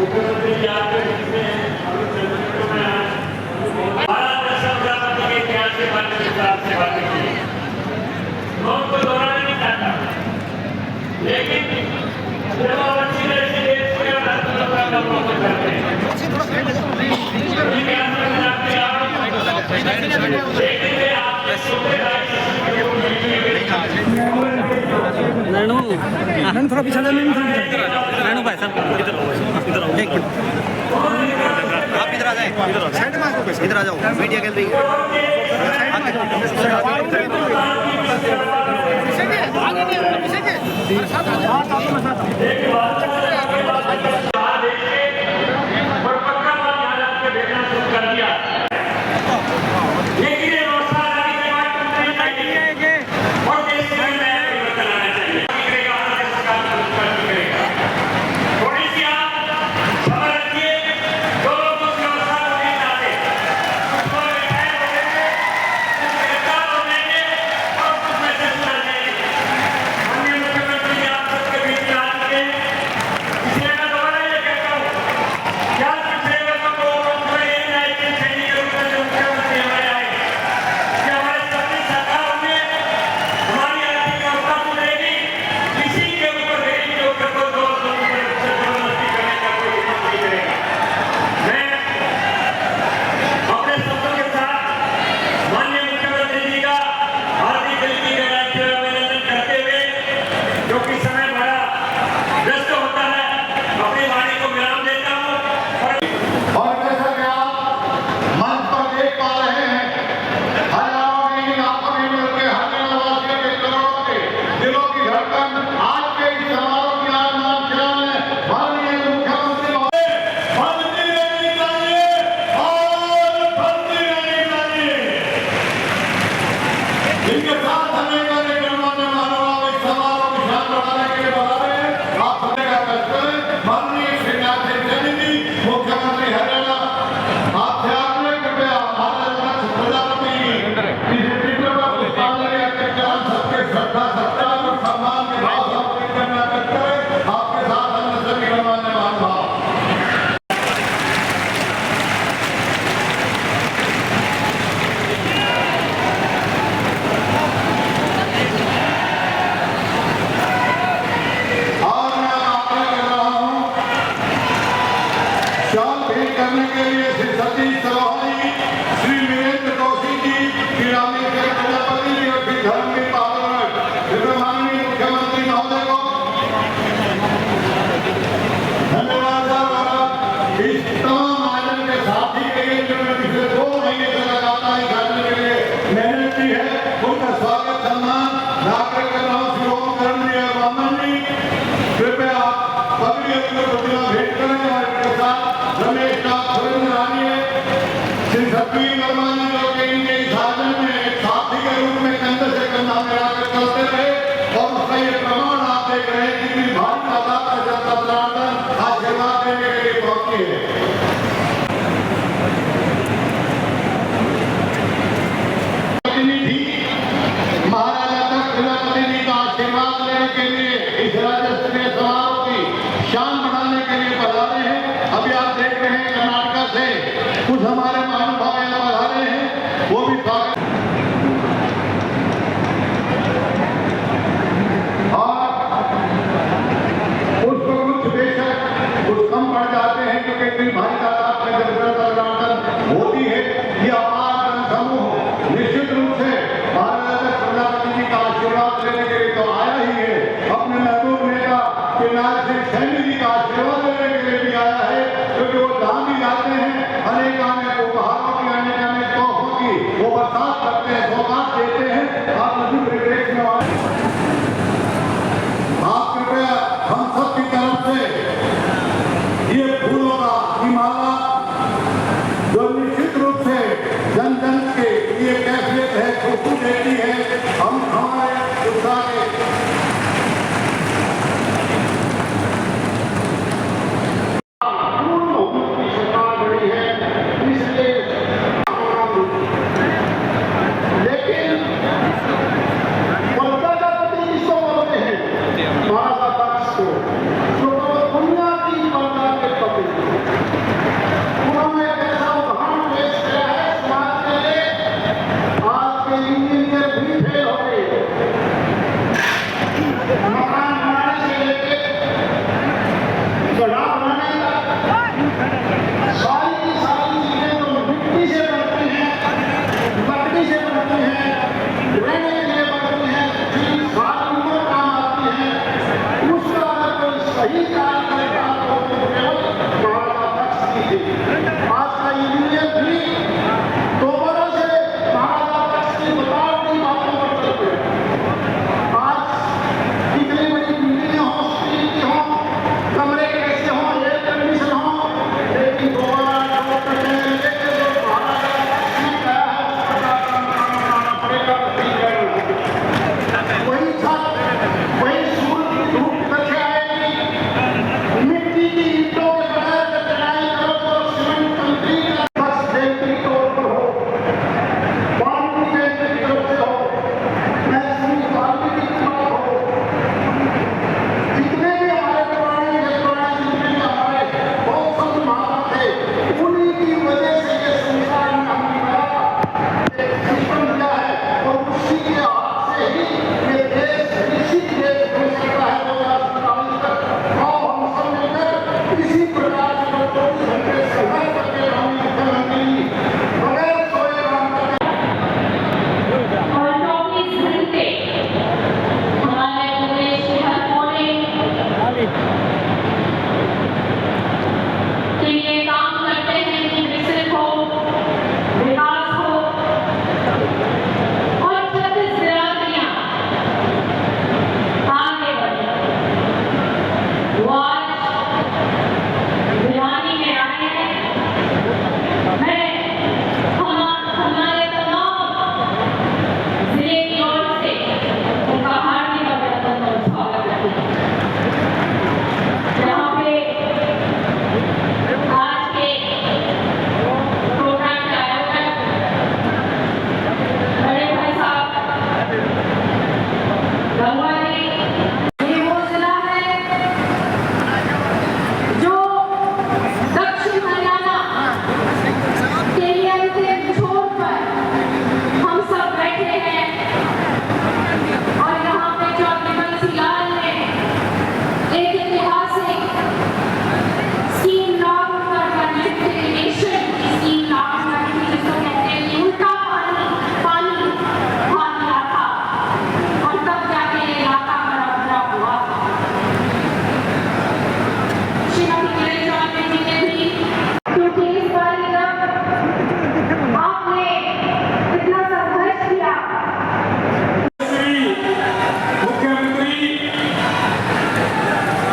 मुख्यमंत्री जी आपके बीच में अभी चंद मिनटों में हमारा दर्शन प्रजापति के इतिहास के बारे में विस्तार से बातें की। मैं उनको दोहराना नहीं चाहता, लेकिन जब आप अच्छी तरह से देश को या राष्ट्र का मौका करते हैं नैनू थोड़ा पीछे जा, नैनू भाई साहब इधर आओ, एक मिनट आप इधर आ जाए, इधर आ जाओ, मीडिया गैलरी वही कार्यकर्ता आज का यूनियन भी दोबारा से महाराजा पक्ष की बतावटी बातों पर चलते हैं। आज कितनी बड़ी बिल्डिंगें हों, स्टील की हों, कमरे कैसे हों, एयर कंडीशन हो, लेकिन दोबारा महाराजा पक्ष ने कहा है उसका काम करना पड़ेगा। वही छत वही सूर्य धूप करके आएगी, मिट्टी की ईंटों के बगैर चढ़ाई करो तो सीमेंट कंक्रीट बस देश के तौर पर हो, पानी देश की तरफ से हो, महसूस पानी की तरफ हो। जितने भी हमारे पुराने जितने भी हमारे बहुत संत महात्मा थे, उन्हीं की वजह से ये संसार में हमने बड़ा एक सिस्टम दिया है और उसी के हाथ से ही ये देश निश्चित देश हो सकता है 2047 तक। और हम सब मिलकर इसी प्रकार से 24 घंटे संघर्ष करके हम मुख्यमंत्री बगैर सोए काम करते और 24 घंटे हमारे प्रदेश के हर कोने के लिए काम करते हैं कि विकसित हो, विकास हो और 36 बिरादरियां आगे बढ़े। वो आज भिवानी में आए हैं। मैं हमारे तमाम जिले की ओर से उनका हार्दिक अभिनंदन और स्वागत करती हूँ। यहाँ पे आज के प्रोग्राम के आयोजक बड़े भाई साहब गंगा जी, ये वो जिला है जो दक्षिण हरियाणा के लिए अंतिम छोर पर हम सब बैठे हैं और यहाँ पे चौधरी बंसी लाल ने एक ऐतिहासिक स्कीम लागू कर लिफ्ट इरिगेशन की स्कीम लागू करने की जिसको कहते हैं कि उल्टा पानी उठा लिया था और तब जाके ये इलाका बड़ा बड़ा हुआ था। श्रीमती किरण चौधरी जी ने भी, क्योंकि इस बार जब आपने इतना संघर्ष किया, मुख्यमंत्री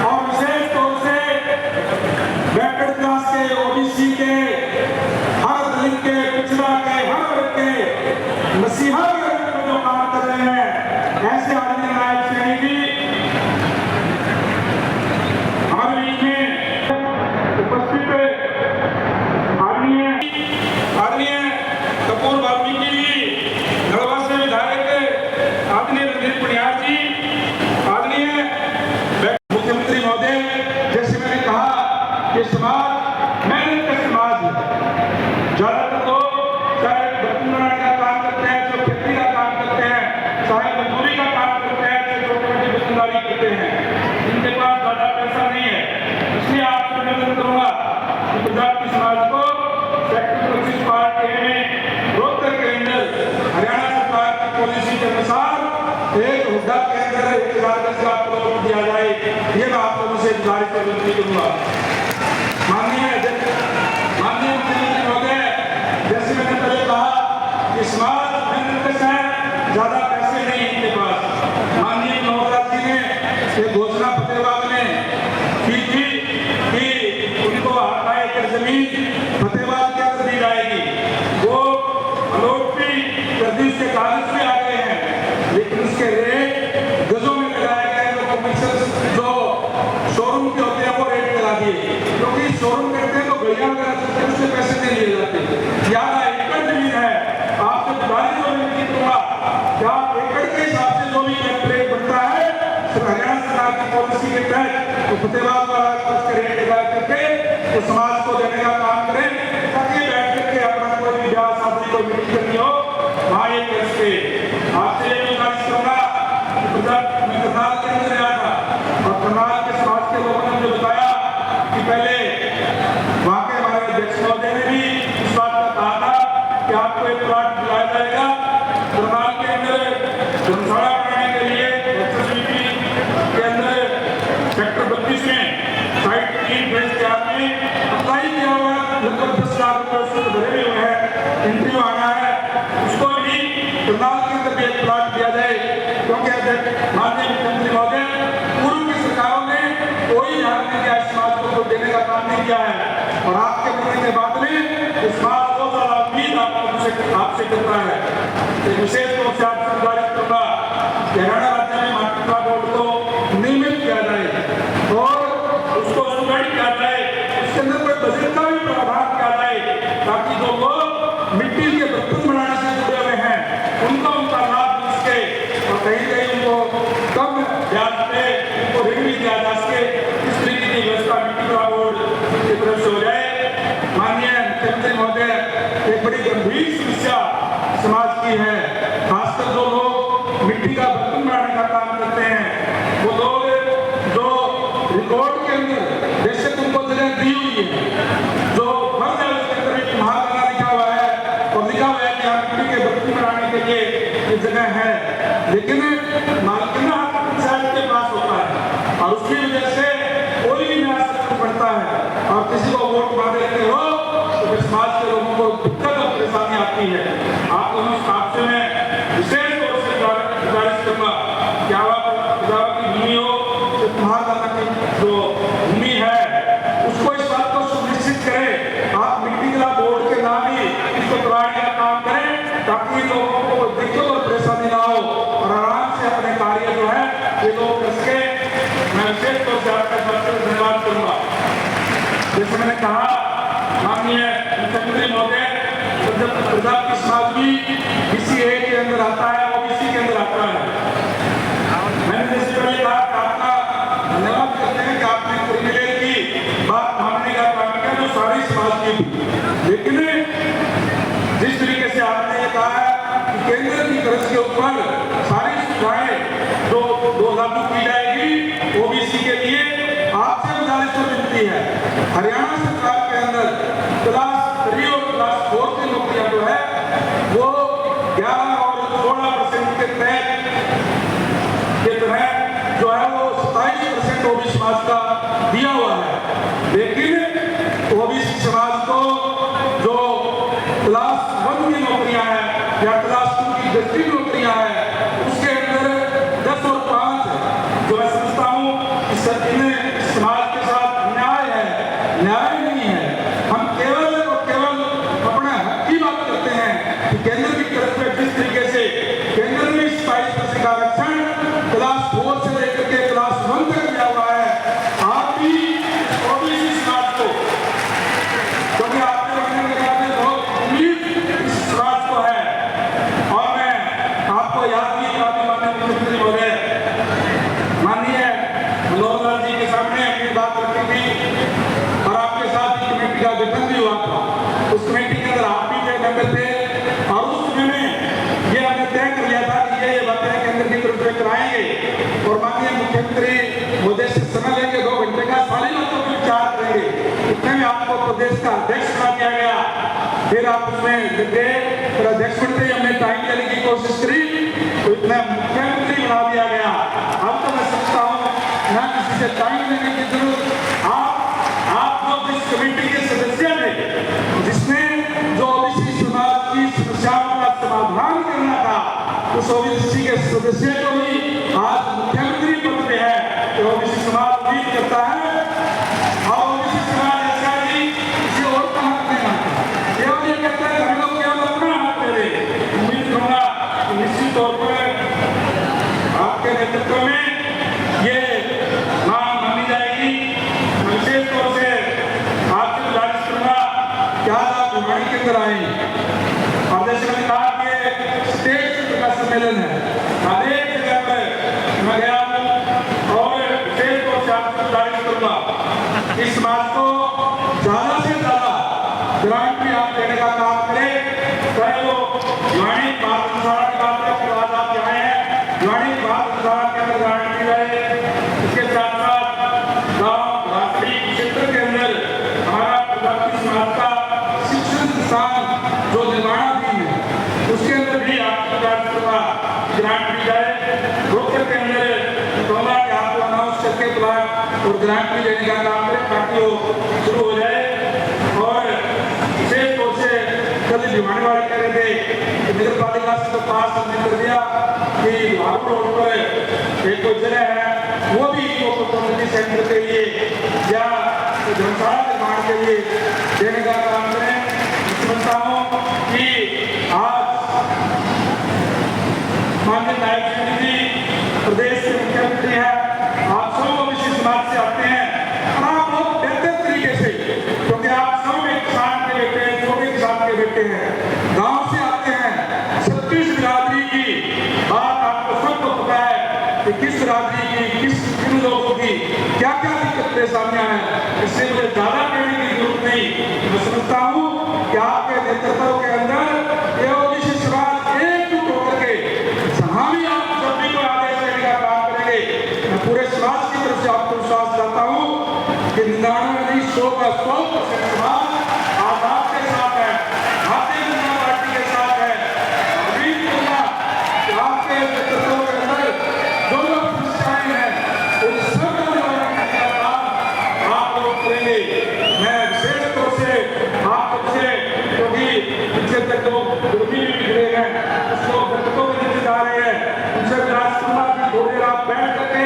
और विशेष तौर से बैकवर्ड क्लास के, ओबीसी के, हर दलित के, पिछड़ा के, हर वर्ग के मसीहा के रूप में जो काम कर रहे हैं, ऐसे आदमी नायक श्रेणी की हमारे बीच में उपस्थित आदरणीय कपूर वाल्मीकि जी, नलवा से विधायक आदरणीय रणदीप पुनियार जी, आदरणीय मुख्यमंत्री महोदय, जैसे मैंने कहा कि समाज मेहनत का समाज है। ज्यादातर लोग चाहे बर्तन बनाने का काम करते हैं, जो खेती का काम करते हैं, चाहे मजदूरी का काम करते हैं, चाहे छोटी मोटी दुकानदारी करते हैं, इनके पास ज्यादा पैसा नहीं है। इसलिए आपसे निवेदन करूंगा कि गुजराती समाज को सेक्टर 25 पार्टी में रोहतक के अंदर हरियाणा सरकार की पॉलिसी के अनुसार एक हुड्डा के अंदर 1010 लाख करोड़ दिया जाए। ये मैं आप लोगों से गुजारिश कर विनती करूंगा। माननीय मुख्यमंत्री महोदय, जैसे मैंने पहले कहा कि समाज मेहनत है, ज्यादा पैसे नहीं इनके पास। माननीय महोदय जी ने ये घोषणा फतेहाबाद में की थी कि उनको 8 एकड़ जमीन फतेहाबाद के अंदर दी जाएगी। वो अलॉट भी जल्दी उसके कागज भी आ गए हैं, लेकिन उसके रेट गजों में लगाए गए। तो कमीशन जो शोरूम के होते हैं वो रेट लगा दिए, क्योंकि शोरूम करते हैं तो गलियां वगैरह उससे पैसे नहीं लिए जाते। यहाँ एकड़ जमीन है, आपसे गुजारिश और विनती करूंगा, क्या एकड़ के हिसाब से जो भी रेट बनता है हरियाणा सरकार की पॉलिसी के तहत तो फतेहाबाद वाला उसका रेट लगा करके तो समाज को देने का काम करें, ताकि बैठ करके अपना कोई भी ब्याह शादी कोई मीटिंग करनी हो वहाँ ये कर सके। आपसे ये गुजारिश करूंगा कि मैं करनाल के अंदर आया था और करनाल के समाज के लोगों ने मुझे बताया कि पहले वहाँ के हमारे अध्यक्ष महोदय ने भी इस बात का कहा था कि आपको एक प्लाट दिलाया जाएगा करनाल के अंदर धर्मशाला बनाने के लिए के अंदर सेक्टर 32 में लाख रुपए उसको भरे हुए हैं, इंटरव्यू आना है, उसको भी करनाल के अंदर भी एक प्लाट दिया जाए, क्योंकि माननीय मुख्यमंत्री महोदय पूर्व की सरकारों ने कोई ध्यान नहीं दिया, इस समाज को देने का काम नहीं किया है, और आपके बनने के बाद में इस समाज को ज्यादा उम्मीद आपसे करता है। तो विशेष तौर से आपसे गुजारिश करूंगा कि हरियाणा राज्य में मातृत्व बोर्ड को नियमित किया जाए और उसको सुदृढ़ किया जाए, उसके अंदर कोई बजट का भी प्रावधान किया जाए, ताकि जो लोग मिट्टी के बर्तन बनाने से जुड़े हुए हैं उनको उनका लाभ मिल सके, और कहीं कहीं उनको कम ब्याज पे उनको ऋण भी दिया जा सके। इस तरीके की व्यवस्था मिट्टी का बोर्ड की तरफ से हो जाए। माननीय मुख्यमंत्री महोदय, एक बड़ी गंभीर समस्या समाज की है, खासकर जो लोग मिट्टी का बर्तन बनाने का काम करते हैं, वो लोग जो रिकॉर्ड के अंदर बेशक उनको जगह दी हुई है, जो फर्ज है उसके अंदर एक महागणा लिखा हुआ है और लिखा हुआ है कि यहाँ मिट्टी के बर्तन बनाने के लिए ये जगह है, लेकिन मालिकाना हक पंचायत के पास होता है और उसकी वजह से कोई भी नया सिस्टम बनता है और किसी को वोट मांग देते हो तो फिर समाज के लोगों को दिक्कत और परेशानी आती है। आपसे मैं विशेष तौर से गुजारिश करूंगा कि आप की भूमि हो, महादाता की जो भूमि है उसको इस बात को सुनिश्चित करें, आप मिट्टी का बोर्ड के नाम ही इसको कराने का काम करें, ताकि लोगों को दिक्कत और परेशानी ना हो और आराम से अपने कार्य जो है ये लोग कर सके। मैं विशेष तौर से आपका धन्यवाद करूंगा। जैसे मैंने कहा, माननीय मुख्यमंत्री महोदय, प्रजापति समाज भी BCA के अंदर आता है, OBC के अंदर आता है। मैंने जैसे पहले कहा कि आपका धन्यवाद करते हैं कि आपने क्रिमिनल की बात मानने का काम किया जो सारी समाज की थी, लेकिन जिस तरीके से आपने ये कहा है कि केंद्र की तरफ के ऊपर सारी सुविधाएं जो लागू की जाएगी OBC के लिए, आपसे गुजारिश मिलती है हरियाणा सरकार के अंदर क्लास 3 और क्लास 4 की नौकरियां जो है वो 11 और 16% के तहत जो है वो 27% OBC समाज का दिया हुआ है, लेकिन OBC समाज को जो क्लास 1 की नौकरियां हैं या क्लास 2 की डिस्ट्रिक्ट नौकरियां हैं उसके अंदर 10 और 5 जो मैं समझता हूँ कि समाज के साथ न्याय है, न्याय नहीं है। हम केवल और केवल अपने हक की बात करते हैं कि केंद्र की तरफ से जिस तरीके से केंद्र ने 27% का आरक्षण क्लास 4 से लेकर के क्लास 1 तक दिया हुआ है, आप भी OBC समाज को, क्योंकि आपके बनने के बाद में बहुत उम्मीद इस समाज को है, और मैं आपको याद भी करा दूं माननीय मुख्यमंत्री महोदय, माननीय मनोहर लाल जी के सामने अपनी बात रखी थी और आपके साथ ही कमेटी का गठन भी हुआ था। उस कमेटी के अंदर आप भी तय करते थे और उस समय में ये हमने तय कर लिया था कि ये बातें केंद्र की तरफ से कराएंगे, और माननीय मुख्यमंत्री महोदय से समय लेंगे 2 घंटे का, सारी बातों पर विचार करेंगे। इतने में आपको प्रदेश का अध्यक्ष बना दिया गया, फिर आप उसमें गए, फिर अध्यक्ष बनते हमने टाइम देने की कोशिश करी तो इतना मुख्यमंत्री बना दिया गया। अब तो मैं समझता हूँ ना किसी से टाइम लेने की जरूरत, आप लोग इस कमेटी के सदस्य थे जिसने जो OBC समाज की समस्याओं का समाधान करना था, उस OBC के सदस्य को ही आज मुख्यमंत्री पद पे है। तो OBC समाज उम्मीद करता है और OBC समाज ऐसा ही किसी और का हक नहीं मानता, केवल ये कहता है हम लोग केवल अपना हक दे दें। उम्मीद करूंगा कि निश्चित तौर पर आपके नेतृत्व में ये मांग मानी जाएगी। विशेष तौर से आपसे गुजारिश करूंगा कि आज आप भिवानी के अंदर आए और जैसे मैंने कहा कि स्टेट का सम्मेलन है, अनेक जगह पर मैं गया हूं और विशेष तौर से आपसे गुजारिश करूंगा कि समाज को ज्यादा से ज्यादा ग्रांट भी आप देने का काम करें, चाहे वो भिवानी भारत संसार की बात है, आज आप यहाँ हैं भिवानी भारत संसार के अंदर ग्रांट दी जाए। इसके साथ साथ गाँव राष्ट्रीय क्षेत्र के अंदर हमारा प्रजापति समाज का शिक्षण संस्थान जो निर्माणाधीन है उसके अंदर भी आपको ग्रांट दी जाए। रोकर के अंदर कहूँगा कि आपको अनाउंस करके प्लान और ग्रांट भी देने का काम करें ताकि वो शुरू हो जाए। और विशेष भिवानी वाले कह रहे थे कि नगर पालिका से तो पास हमने कर दिया कि लाहौर रोड पर एक तो जगह है वो भी इको कम्युनिटी सेंटर के लिए या धर्मशाला निर्माण के लिए देने का काम करें। समझता हूँ कि आज माननीय नायब जी प्रदेश के मुख्यमंत्री हैं, आप सब ओबीसी समाज से आते हैं और आप बहुत बेहतर तरीके से, क्योंकि आप सब एक किसान के बेटे हैं, छोटे किसान के बेटे हैं, गांव से आते हैं। 36 बिरादरी की बात आपको सबको पता है कि किस बिरादरी की किन लोगों की क्या क्या दिक्कतें सामने आए, इससे मुझे ज्यादा कहने की जरूरत नहीं। मैं समझता हूँ कि आपके नेतृत्व के अंदर ये ओबीसी समाज एकजुट होकर के हम ही आप सभी को आदेश देने का काम करेंगे। मैं पूरे समाज की तरफ से आपको विश्वास दिलाता हूँ कि 99-100% समाज आज आपके साथ है, भारतीय जनता पार्टी के साथ है। अभी आपके नेतृत्व के अंदर जो लोग समस्याएं हैं उन सब का निवारण करने का काम आप लोग करेंगे। मैं विशेष तौर से आप सबसे, क्योंकि पीछे तक लोग गर्मी भी बिगड़े हैं, कुछ लोग दर्दों में नीचे जा रहे हैं, उनसे विलास करना कि थोड़ी देर आप बैठ करके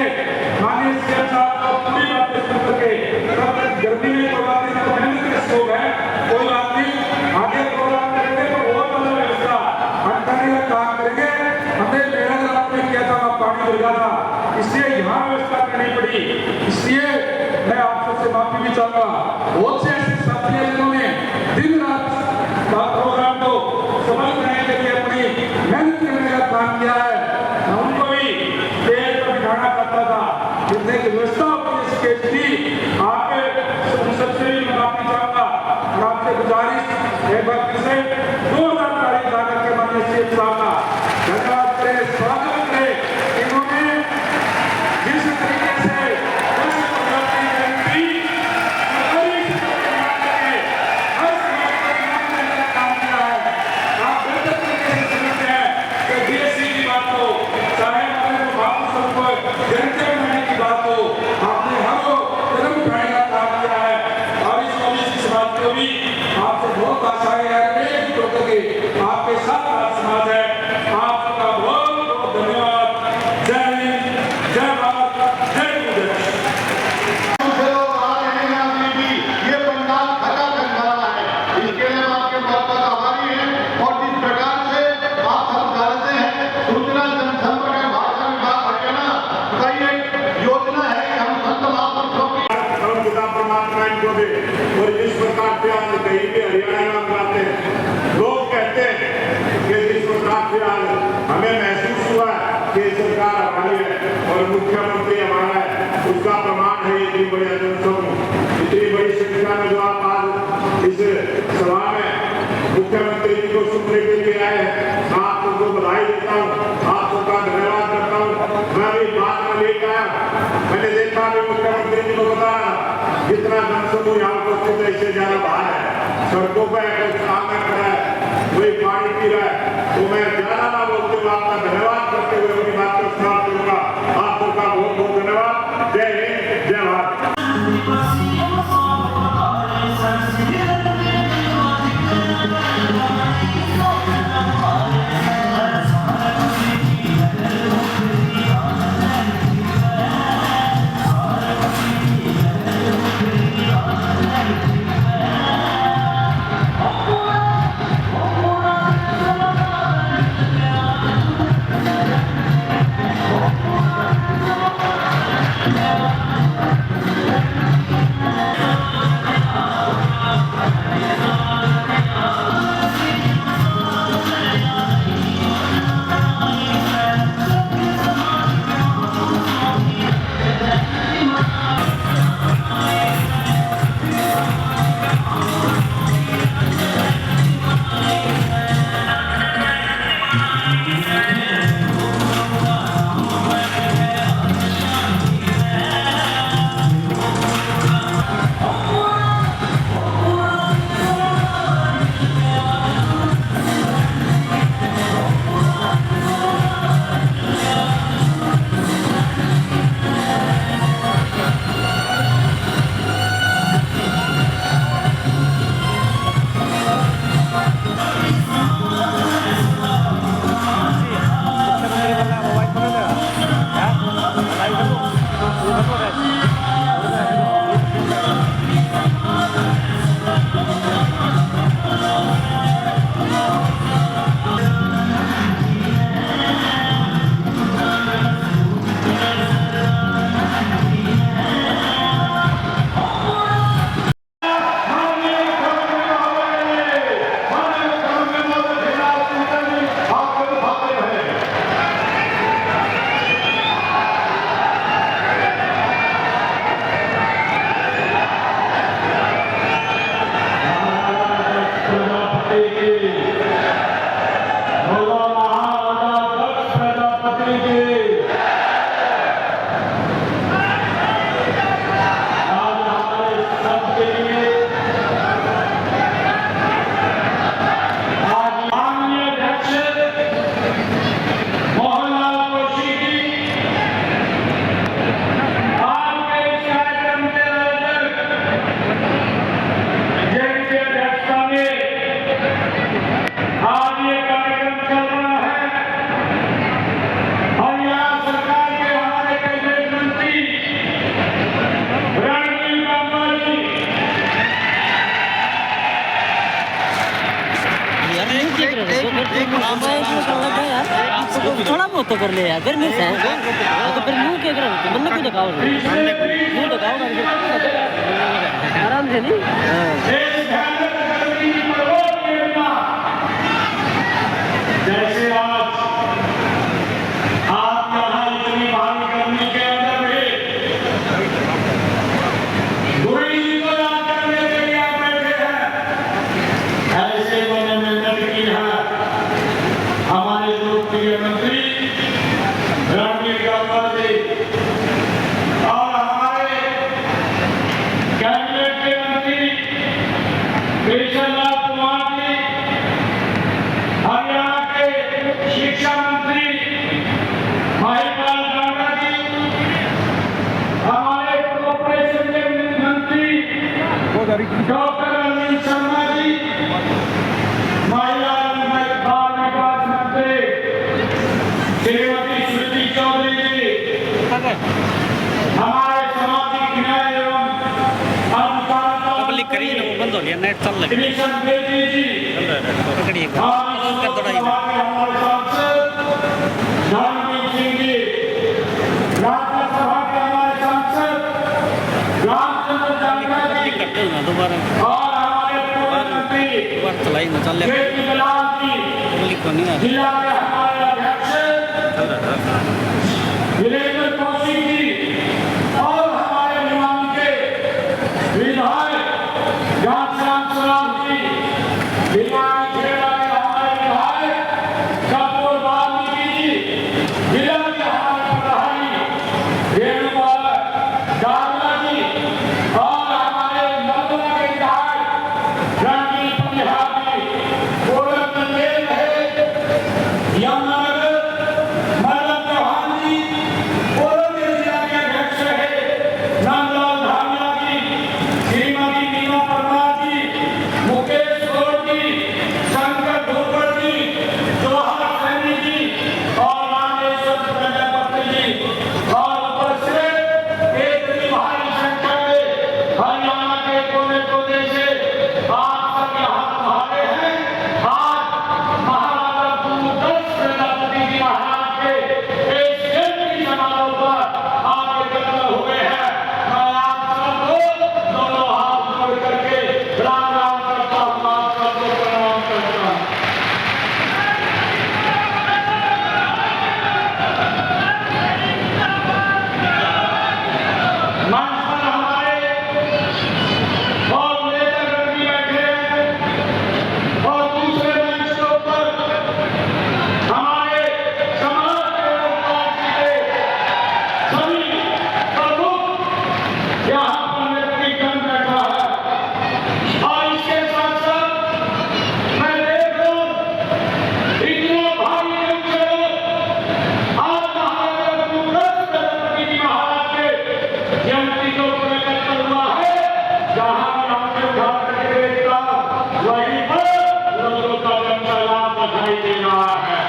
माननीय सीएम साहब को पूरी बातें सुन करके, तब गर्मी में कोई बात नहीं, तो मेहनत के स्लोग है, कोई बात नहीं, आगे प्रोग्राम करेंगे तो और वाला व्यवस्था हम करने का काम करेंगे। हमें मेहनत आपने किया था, वहाँ पानी गिर गया था, इसलिए यहाँ व्यवस्था करनी पड़ी। इसलिए मैं आप सबसे माफी भी चाहूंगा। बहुत से ऐसे साथी हैं जिन्होंने दिन रात प्रोग्राम को सफल बनाने के लिए अपनी मेहनत करने का काम किया है। मैं उनको भी पेड़ पर बिठाना चाहता था, जितने की व्यवस्था अपनी स्केच थी, आपके सबसे भी माफी चाहूंगा और आपसे गुजारिश एक बार फिर से 2000 तारीख जाकर के माननीय सीएम साहब का धन्यवाद करें, स्वागत करें। इन्होंने जिस तरीके से आपके साथ समाज है। आपका बहुत बहुत धन्यवाद। जय हिंद, जय भारत, जय गुजरात। ये पंडाल खड़ा करना है, इसके लिए आपके बहुत बहुत आभारी हैं। और जिस प्रकार से आप सब जानते हैं, सूचना जनसंपर्क भाषा विभाग हरियाणा का ये योजना है कि हम संत महापुरुषों की पिता परमात्मा इनको दे। और जिस प्रकार से आज कहीं भी हरियाणा में बुलाते हैं, लोग कहते हैं कि जिस प्रकार से आज हमें महसूस हुआ कि सरकार हमारी है और मुख्यमंत्री हमारा है, उसका प्रमाण है इतनी बड़ी जनसभा, इतनी बड़ी संख्या में जो आप आज इस सभा में मुख्यमंत्री जी को सुनने के लिए आए हैं। मैं आप सबको बधाई देता हूँ, आप सबका धन्यवाद करता हूँ। मैं अभी बात में लेकर आया, मैंने देखा कि मुख्यमंत्री जी को बताया जितना जनसमूह यहाँ उपस्थित है इससे ज्यादा बाहर है, सड़कों पर काम में खड़ा है, वही पानी पी रहा है। तो मैं ज्यादा ना बोलते हुए आपका धन्यवाद करते हुए अपनी बात को समाप्त करूंगा। आप सबका बहुत बहुत धन्यवाद। जय हिंद, जय भारत। थोड़ा बहुत तो कर ले यार, गर्मी से है तो फिर मुंह के कर बंदा क्यों दिखाओ, मुंह दिखाओ आराम से नहीं। जैसे आज आप यहाँ इतनी भारी गर्मी के अंदर भी गुरु जी को याद करने के लिए आप बैठे हैं, ऐसे मैंने मेहनत की है। हमारे लोकप्रिय मंत्री रणवीर गंगवार जी और हमारे कैबिनेट के मंत्री कृष्णलाल कुमार जी, हरियाणा के शिक्षा मंत्री महिपाल गांगा जी, हमारे कॉर्पोरेशन के मंत्री डॉक्टर अनिल शर्मा जी, महिला बाल विकास मंत्री श्रीमती श्रुति चौधरी जी, हमारे सामाजिक न्याय एवं अधिकारिता पब्लिक करिए ना, वो बंद हो गया, नेट चल लगे कृष्ण बेदी जी, पकड़िए हमारे सांसद धर्मवीर सिंह जी, राज्यसभा के हमारे सांसद रामचंद्र जांगड़ा जी करते हो ना दोबारा और हमारे पूर्व मंत्री चलाई ना चल के.पी. दलाल जी, पब्लिक को नहीं आ जिला के हमारे अध्यक्ष वीरेंद्र कौशिक जी और हमारे निवान के विधायक घनश्याम सराफ जी, भिवानी खेड़ा के हमारे विधायक कपूर वाल्मीकि जी, जिला के हमारे प्रभारी रेणुपाल गागला जी और हमारे नर्मदा के विधायक रणदीप बिहार जी, गोरख मंडेल है, यमुनानगर मदन चौहान जी, कोरल जिला के अध्यक्ष है नंदलाल धामिया जी, श्रीमती मीना परमार जी, मुकेश गौड़ जी, शंकर धूपर जी, जोहार सैनी जी और रामेश्वर प्रजापति जी और उपस्थित एक भारी संख्या में हरियाणा के कोने कोने से आप सब यहाँ पधारे हैं। आज महाराजा दूरदर्श प्रजापति जी महाराज के इस जयंती समारोह पर आप एकत्र हुए हैं। मैं आप सबको दोनों हाथ जोड़ करके राम राम करता हूँ, आप सबको प्रणाम करता हूँ। मंच पर हमारे और नेतागण भी बैठे हैं और दूसरे मंच के ऊपर हमारे समाज के लोग पार्टी के सभी प्रमुख यहाँ पर नेतृत्व बैठा है और इसके साथ साथ मैं देख रहा हूँ इतना भारी आज महाराजा दूरदर्श प्रजापति जी महाराज के जयंती को एकत्र हुआ है। जहाँ भी हमने उठा करके देखा वहीं पर लोगों का जनसलाब दिखाई दे रहा है।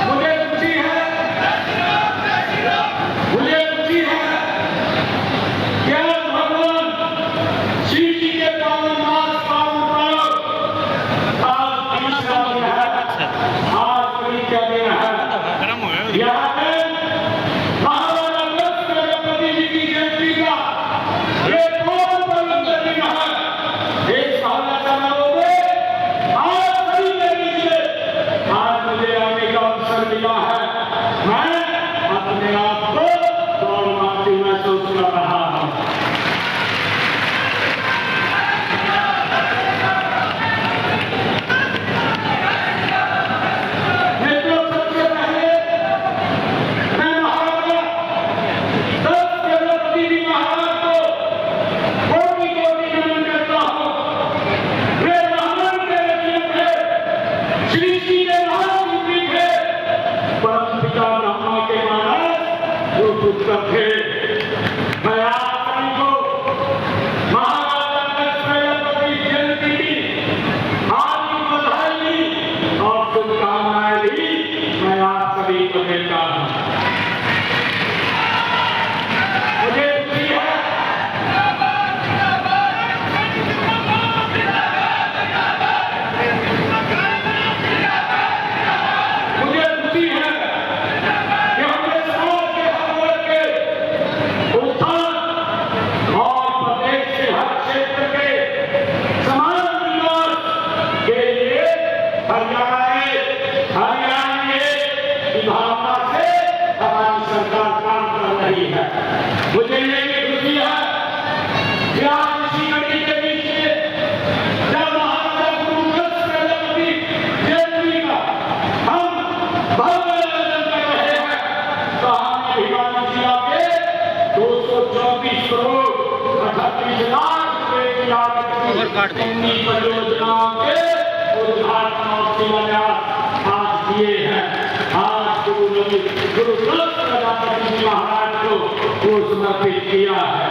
मुझे खुशी है कि आज भगवान शिव जी के पावन मास पावन पर्व आज तीसरा दिन है, आज तृतीया दिन है। यहाँ पे महाराजा दक्ष प्रजापति जी की जयंती का एक बहुत पवित्र दिन है। एक साल समारोह में आज सभी के बीच आज मुझे आने का अवसर मिला है। मैं अपने आप को गौरवान्वित महसूस कर रहा हूँ। मित्रों, सबसे पहले मैं महाराजा दक्ष प्रजापति जी महाराज को कोटि-कोटि नमन करता हूँ। वे रामायण के रचयिता थे, श्री जी के महापुत्री थे, परम पिता ब्रह्मा के महाराज जो पुत्र थे। मैं आप सभी को महाराजा दक्ष प्रजापति जयंती की हार्दिक बधाई और शुभकामनाएं भी मैं आप सभी को देता हूँ। मुझे खुशी है की भावना से हमारी सरकार काम कर रही है। मुझे ये भी खुशी है कि आज इसी कड़ी के बीच में जब महाराजा गुरुदत्त प्रजापति जयंती का हम भव्य आयोजन कर रहे हैं तो हमने भिवानी जिला के 224 करोड़ 38 लाख रुपए की लागत की 19 परियोजनाओं के उद्घाटन और शिलान्यास आज किए हैं। आज गुरुदत्त प्रजापति जी महाराज को समर्पित किया है।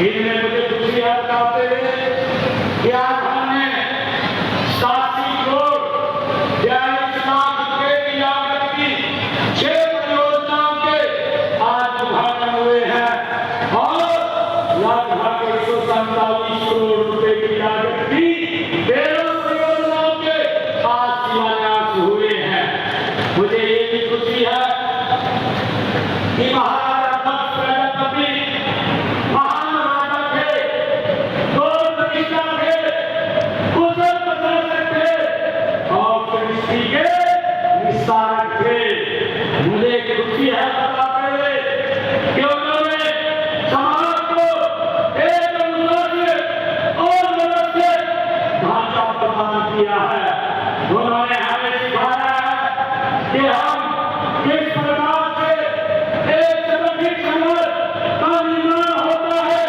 इनमें मुझे खुशी है बताते हुए कि आज हमने 87 करोड़ 42 लाख रुपए की लागत की 6 परियोजनाओं के आज उद्घाटन हुए हैं और लगभग 147 करोड़ रुपए की लागत की 13 परियोजनाओं के आज शिलान्यास हुए हैं। मुझे ये भी खुशी है कि महाराजा दत्त प्रजापति महान राजा थे, दौर प्रतिष्ठा थे, कुशल प्रशासक थे और सृष्टि के विस्तारक थे। मुझे खुशी है बताते हुए कि उन्होंने समाज को एक अनुशासित और व्यवस्थित ढांचा प्रदान किया है। उन्होंने हमें सिखाया है कि हम किस प्रकार से एक संगठित समाज का निर्माण होता है,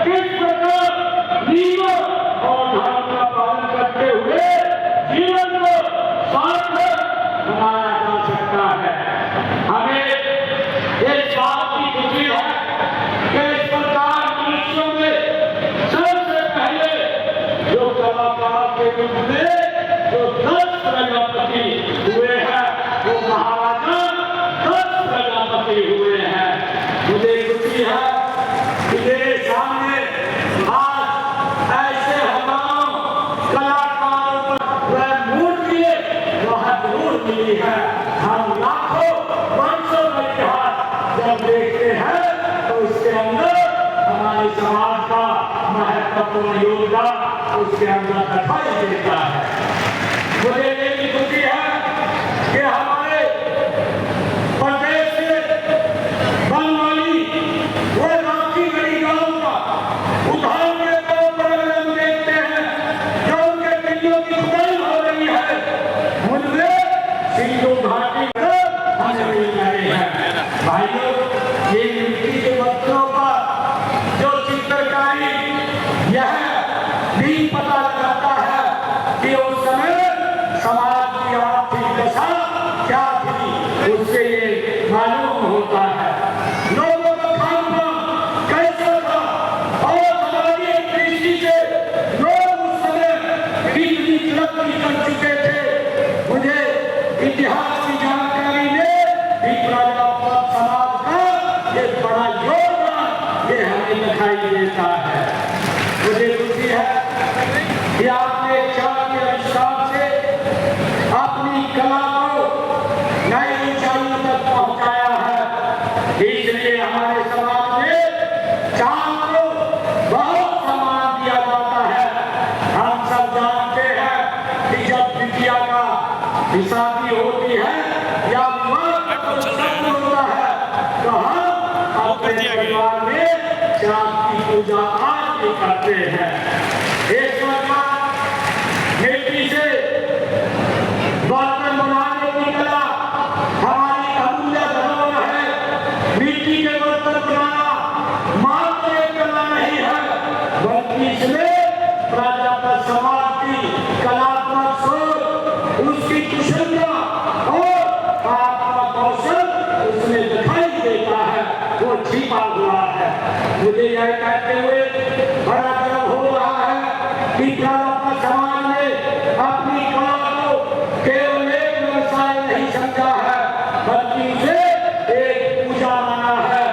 किस प्रकार नियमों और धर्म का पालन करते हुए जीवन को सार्थक बनाया जा सकता है। हमें इस बात की खुशी है कि इस प्रकार मनुष्यों में सबसे पहले जो कलाकार के रूप में जो 10 प्रजापति हुए हैं वो महाराजा 10 प्रजापति हुए हैं। मुझे खुशी है कि मेरे सामने आज ऐसे हजारों कलाकारों पर वह मूर्ति महत्वपूर्ण मिली है। हम लाखों वर्षों का इतिहास जब देखते हैं तो उसके अंदर हमारे समाज का महत्वपूर्ण योगदान उसके अंदर दिखाई देता है। मुझे ये भी खुशी है कि हमारे प्रदेश से बनवाली वो राखीगढ़ी गांव का उदाहरण के तौर पर अगर हम देखते हैं जो उनके पिंडों की खुदाई हो रही है उनमें सिंधु घाटी मिल रहे हैं। भाइयों, ये मिट्टी के पत्थरों पर जो चित्रकारी यह भी पता लगाता है कि उस समय समाज की आर्थिक दशा क्या थी, उससे ये मालूम होता है। लोगों का खान-पान कैसा था और हमारी कृषि से लोग उस समय कितनी तरक्की कर चुके थे। मुझे इतिहास की जानकारी में भी प्रजापत समाज का ये बड़ा योगदान ये हमें दिखाई देता है। मुझे खुशी है कि आपने चार के अनुसार से अपनी कला को नई ऊंचाइयों तक पहुंचाया है। इसलिए हमारे समाज में चांद को बहुत सम्मान दिया जाता है। हम सब जानते हैं कि जब बिटिया का शादी होती है या विवाह होता है तो हम अपने परिवार में चांद की पूजा आज भी करते हैं। एक मिट्टी से बर्तन बनाने की कला हमारी अमूल्य धरोहर है। मिट्टी के बर्तन बनाना मात्र एक कला नहीं है बल्कि इसमें प्रजापत समाज की कलात्मक सोच, उसकी कुशलता और आत्मा कौशल उसमें दिखाई देता है, वो छिपा हुआ है। मुझे यह कहते हुए बड़ा गर्व हो रहा है कि प्रजापत समाज ने अपनी कला को केवल एक व्यवसाय नहीं समझा है बल्कि उसे एक पूजा माना है।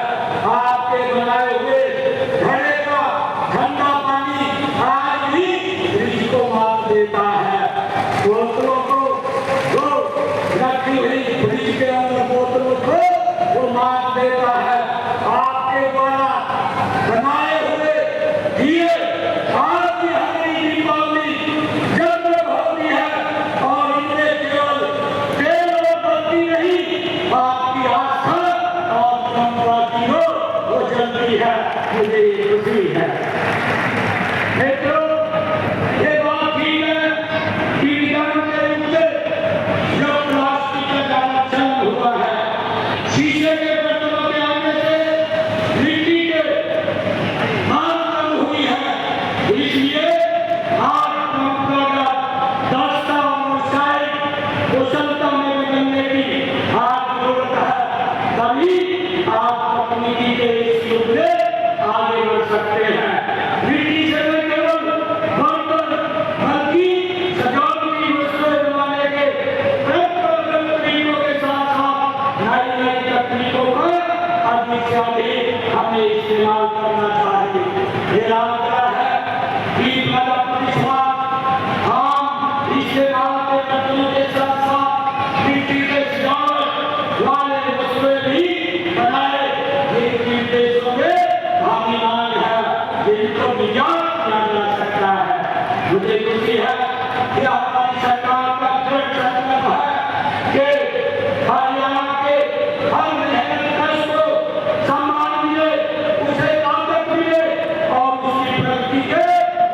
आपके बनाए हुए घड़े का ठंडा पानी आज भी ऋषि को मात देता है। बोतलों को जो रखी हुई फ्रिज के अंदर बोतलों को वो मात देता है। आपके द्वारा बनाए हुए दिए आज भी हमारी दीपावली जगमग होती है और इनमें केवल तेल और बत्ती नहीं अधिक से अधिक हमें इस्तेमाल करना चाहिए। मेरा आग्रह है कि हम इस्तेमाल के बर्तनों के साथ साथ मिट्टी के सजावट वाले वस्तुएं भी बनाए। ये देशों में काफी मांग है जिनको विज्ञान किया जा सकता है। मुझे खुशी है कि हमारी सरकार का दृढ़ संकल्प है कि हरियाणा के हर मेहनतकश को सम्मान मिले, उसे ताकत मिले और उसकी प्रगति के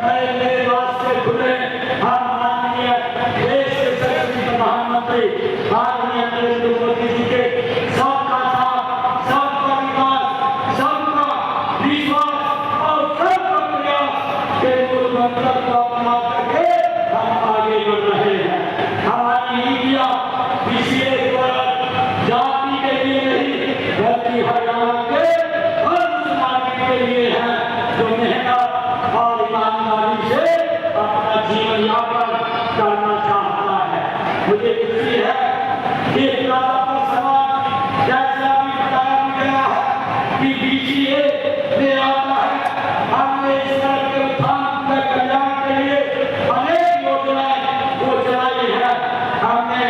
नए नए रास्ते खुले। हम माननीय देश के यशस्वी प्रधानमंत्री माननीय नरेंद्र मोदी जी के सबका साथ, सबका विकास, सबका विश्वास और सबका प्रयास के मूल मंत्र को अपना करके हम आगे बढ़ रहे हैं। हमारी नीतियां पिछले जाति के लिए नहीं बल्कि हरियाणा के हर मुसलमान के लिए है जो मेहनत और ईमानदारी से अपना जीवन यापन करना चाहता है। मुझे खुशी है कि समाज जैसा भी बताया गया है कि BCA में आता है। हमने इस तरह के उत्थान व कल्याण के लिए अनेक योजनाएं वो चलाई है। हमने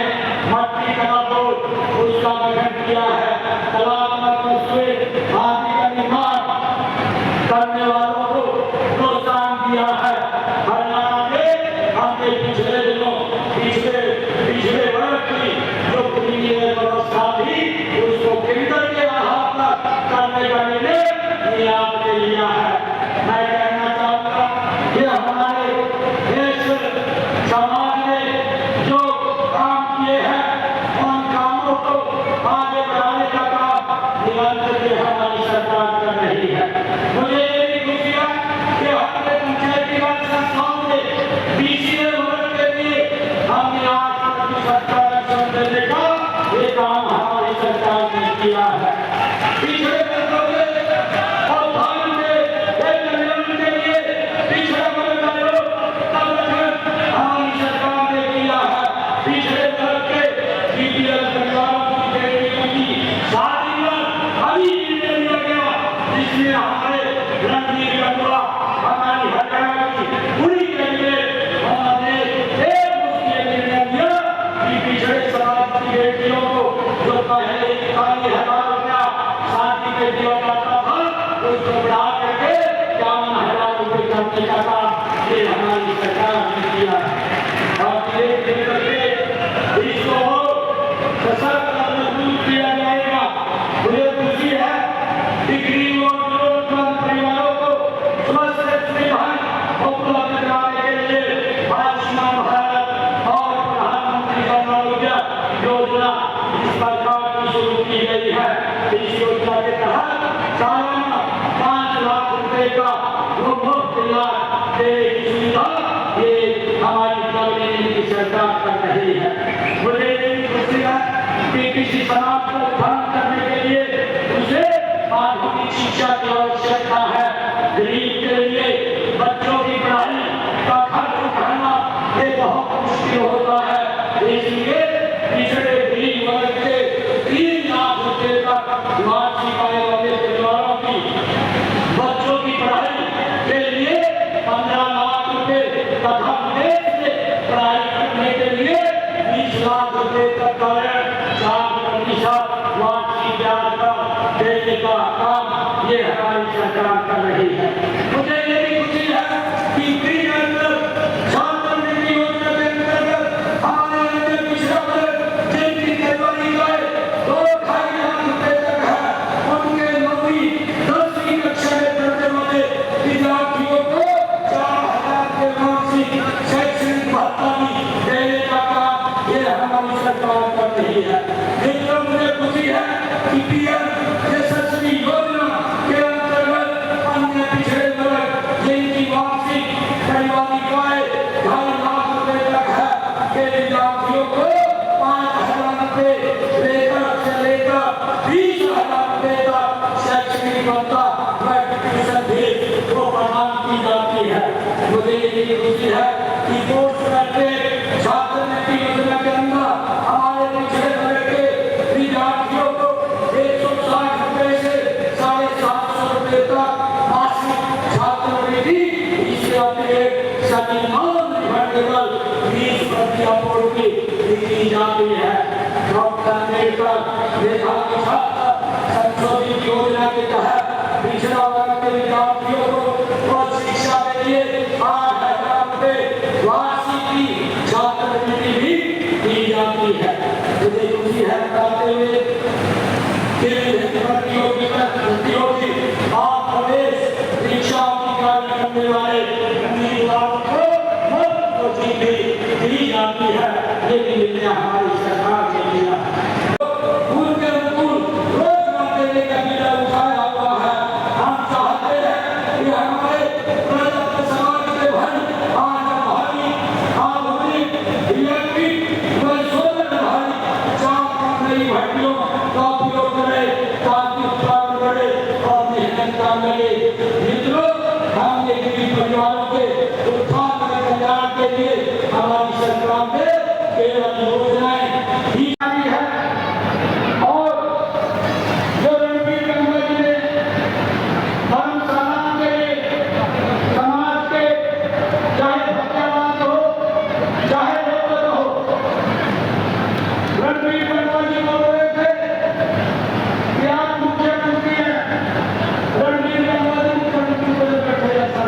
मट्टी कला बोर्ड उसका गठन किया है। कलात्मक वस्तुएं आदि का निर्माण करने वालों को प्रोत्साहन दिया है। हरियाणा में हमने पिछले दिनों पिछले वर्ष की जो प्रीमियर व्यवस्था थी उसको केंद्र के आधार पर करने का निर्णय आपने लिया है। मैं कहना चाहूँगा कि हमारे देश समाज ने जो काम किए हैं उन कामों को आगे बढ़ाने का काम निरंतर हमारी सरकार कर रही है। मुझे ये भी खुशी है कि हमने पंचायती राज संस्थाओं में BCA वर्ग के लिए हमने 8% आरक्षण देने का ये काम हमारी सरकार ने किया है। पिछड़े वर्गों के उत्थान के कल्याण के लिए पिछड़े वर्ग का लोग का गठन हमारी सरकार ने किया है। पिछड़े वर्ग के BPL परिवारों की बेटियों की शादी पर अभी निर्णय लिया गया जिसमें हमारे रणधीर गंगवा हमारी हरियाणा की पूरी कैबिनेट हमने एक मुश्किल निर्णय लिया कि पिछड़े समाज की बेटियों को जो पहले 41,000 रुपया शादी के दिया जाता था उसको बढ़ा करके 51,000 रुपये करने का काम ये हमारी सरकार ने किया है। और ये करके इसको सशक्त और मजबूत किया जाएगा। मुझे खुशी है कि गरीब और जरूरतमंद परिवारों को स्वास्थ्य सुविधाएं उपलब्ध कराने के लिए आयुष्मान भारत और प्रधानमंत्री जन आरोग्य योजना इस प्रकार की शुरू की गई है। इस योजना के तहत सालाना 5 लाख रुपए का मुफ्त इलाज देने की सुविधा ये हमारी गवर्नमेंट की सरकार कर रही है। मुझे ये खुशी है कि किसी समाज को उत्थान करने के लिए उसे आधुनिक शिक्षा की आवश्यकता है। गरीब के लिए बच्चों की पढ़ाई का खर्च उठाना ये बहुत मुश्किल होता है। इसलिए पिछड़े गरीब वर्ग के 3 लाख रुपए तक वार्षिक आय वाले परिवारों की बच्चों की पढ़ाई के लिए 15 लाख रुपए तथा विदेश में पढ़ाई करने के लिए 20 लाख रुपए तक का 4% की जाती है। डॉक्टर अम्बेडकर देखा कि संशोधित योजना के तहत पिछड़ा वर्ग के विद्यार्थियों को शिक्षा के लिए 8,000 रुपए वार्षिक की छात्रवृत्ति भी दी जाती है। मुझे खुशी है बताते हुए प्रतियोगी और प्रवेश परीक्षाओं की तैयारी करने वाले उम्मीदवारों को मुफ्त कोचिंग भी दी जाती है। लेकिन निर्णय हमारी सरकार ने लिया उनके अनुकूल रोजगार देने का बीड़ा उठाया हुआ है। हम चाहते हैं कि हमारे प्रजातंत्र समाज के भाई आज भारी आधुनिक इलेक्ट्रिक व सोलर भारी चार नई भट्टियों का उपयोग करें ताकि उत्पादन बढ़े और मेहनत का मिले। मित्रों, हमने गरीब परिवारों के उत्थान व कल्याण के लिए हमारी सरकार ने केवल योजनाएं दी जाती है। और जो रणबीर गंगा जी ने धर्मशाला के समाज के चाहे भक्तवान हो चाहे लोकल हो, रणबीर गंगा जी बोल रहे थे कि आप मुख्यमंत्री हैं, रणबीर गंगा जी मुख्यमंत्री को बैठे ऐसा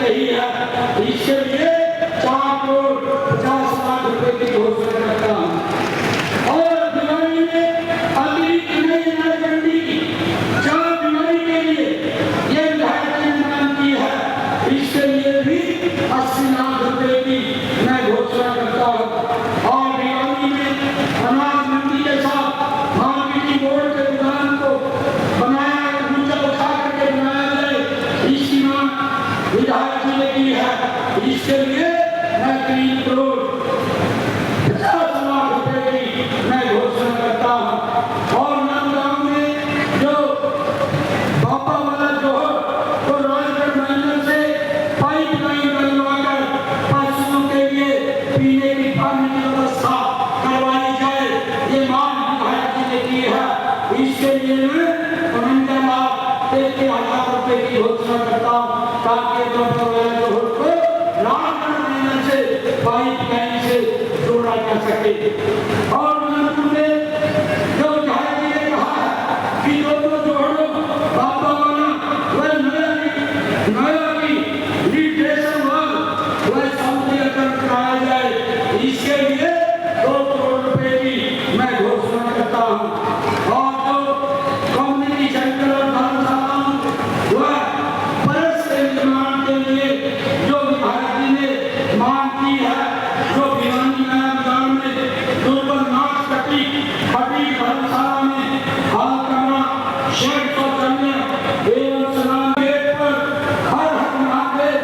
रही है, इसके लिए 4,50,00,000 रुपए की घोषणा करता हूँ। और भिवानी में अतिरिक्त नई नलगंडी की 4 भिवानी के लिए ये विधायक ने मांग की है, इसके लिए भी 80 लाख रुपए की मैं घोषणा करता हूँ। और भिवानी में अनाज मंडी के साथ मार्केटिंग बोर्ड के दुकान को बनाया, ऊंचा उठा करके बनाया जाए, इसकी मांग विधायक जी ने की है। इसके लिए मैं 3,50,00,000 रुपए की मैं घोषणा करता हूँ। और नंदगांव में जो बापा वाला जोहर तो राजगढ़ मंडल से पाइपलाइन बनवाकर पशुओं के लिए पीने की पानी की व्यवस्था करवाई जाए, ये मांग विधायक जी ने की है। इसके लिए मैं 53,00,000 रुपए की घोषणा करता हूँ, ताकि बापा वाला जोहर को राजगढ़ मंडल से पाइपलाइन से जोड़ा जा सके। और नागपुर में जो विधायक जी ने कहा है कि दोनों जोड़ों बापा वाला वह नया की रिप्लेसन वर्ग वह सौंदर्यकरण कराया जाए, इसके लिए 2 करोड़ रुपए की मैं घोषणा करता हूँ। और जो कम्युनिटी सेंटर और धर्मशालाओं वह परस के निर्माण के लिए जो विधायक जी ने मांग की है, जो भिवानी नया में दुर्बल नाच कटी धर्मशाला में हाल करना, शेड शौचालय एवं स्नान गेट पर हर महादेव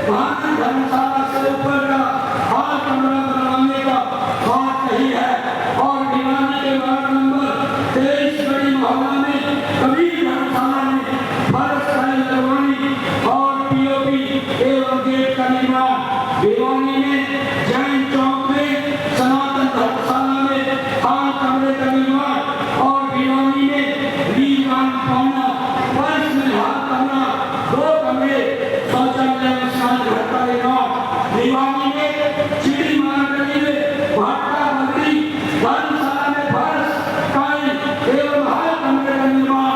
भांति धर्मशाला से ऊपर का हाल कमरा बनाने का बात कही है। और भिवानी के वार्ड नंबर 23 बड़ी मोहल्ला में कभी धर्मशाला में फर्श टाइल लगवानी और पीओपी एवं गेट का निर्माण, भिवानी में जैन चौक में सनातन धर्मशाला में हाल कमरे का निर्माण और भिवानी में दीवान पौना फर्श में हाल कमरा 2 कमरे शौचालय में स्नान घर का निर्माण, भिवानी में चिड़ी मार्गली में भाटा बकरी धर्मशाला में फर्श टाइल एवं हाल कमरे का निर्माण,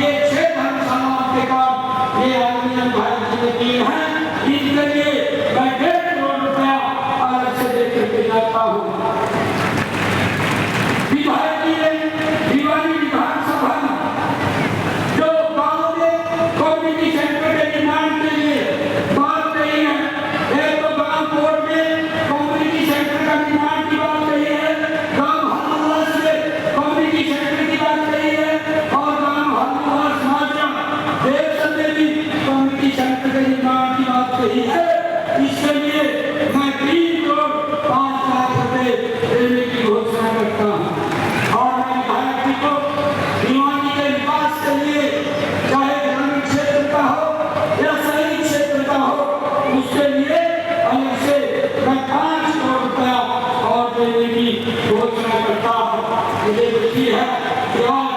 ये 6 धर्मशालाओं के काम ये आदमी भाई जी ने किए हैं। इनके लिए मैं 1.5 करोड़ रुपया अलग से देकर के जाता हूँ। विधायक जी ने भिवानी विधानसभा में जो गाँव में कम्युनिटी सेंटर के निर्माण के लिए बात कही है, एक तो गाँव कोर्ट में कम्युनिटी सेंटर का निर्माण की बात कही है, गाँव हल्लुवास में कम्युनिटी सेंटर की बात कही है, और गाँव हल्लुवास माजरा देवसन में भी कम्युनिटी सेंटर के निर्माण की बात कही है। इसके लिए मैं 3,05,00,000 रुपए देने की घोषणा करता हूँ। और मैं विधायक जी को भिवानी के विकास के लिए चाहे ग्रामीण क्षेत्र का हो या शहरी क्षेत्र का हो, उसके लिए अलग से मैं 5 करोड़ रुपया और देने की घोषणा करता हूँ। मुझे खुशी है कि आज